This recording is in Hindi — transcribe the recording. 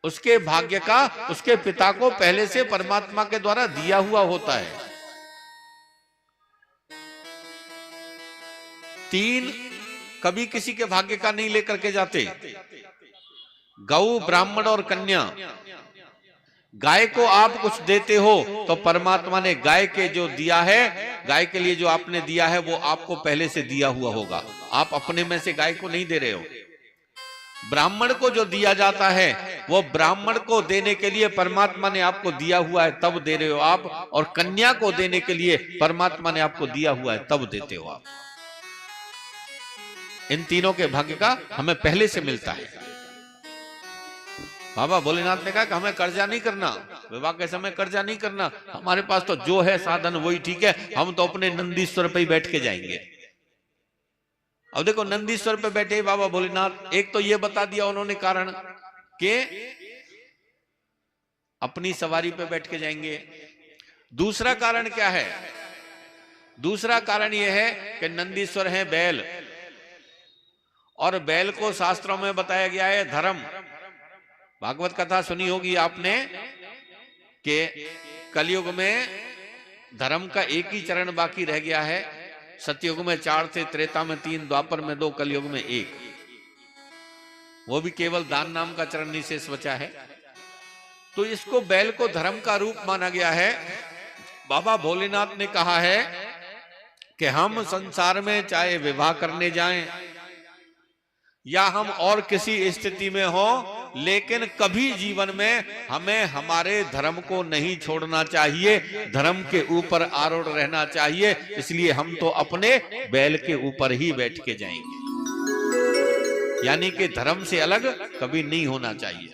उसके भाग्य का उसके पिता को पहले से परमात्मा के द्वारा दिया हुआ होता है। 3 कभी किसी के भाग्य का नहीं लेकर के जाते। गौ, ब्राह्मण और कन्या। गाय को आप कुछ देते हो तो परमात्मा ने गाय के जो दिया है, गाय के लिए जो आपने दिया है वो आपको पहले से दिया हुआ होगा। आप अपने में से गाय को नहीं दे रहे हो। ब्राह्मण को जो दिया जाता है वो ब्राह्मण को देने के लिए परमात्मा ने आपको दिया हुआ है, तब दे रहे हो आप। और कन्या को देने के लिए परमात्मा ने आपको दिया हुआ है, तब देते हो आप। इन तीनों के भाग्य का हमें पहले से मिलता है। बाबा भोलेनाथ ने कहा कि हमें कर्जा नहीं करना, विवाह के समय कर्जा नहीं करना, हमारे पास तो जो है साधन वही ठीक है, हम तो अपने नंदीश्वर पे ही बैठ के जाएंगे। अब देखो, नंदीश्वर पे बैठे बाबा भोलेनाथ, एक तो ये बता दिया उन्होंने कारण कि अपनी सवारी पे बैठ के जाएंगे। दूसरा कारण क्या है? दूसरा कारण यह है कि नंदीश्वर है बैल, और बैल को शास्त्रों में बताया गया है धर्म। भागवत कथा सुनी होगी आपने कि कलयुग में धर्म का एक ही चरण बाकी रह गया है। सतयुग में 4 थे, त्रेता में 3, द्वापर में 2, कलयुग में 1। वो भी केवल दान नाम का चरण ही शेष बचा है। तो इसको, बैल को धर्म का रूप माना गया है। बाबा भोलेनाथ ने कहा है कि हम संसार में चाहे विवाह करने जाएं या हम और किसी स्थिति में हो, लेकिन कभी जीवन में हमें हमारे धर्म को नहीं छोड़ना चाहिए, धर्म के ऊपर आरूढ़ रहना चाहिए। इसलिए हम तो अपने बैल के ऊपर ही बैठ के जाएंगे, यानी कि धर्म से अलग कभी नहीं होना चाहिए।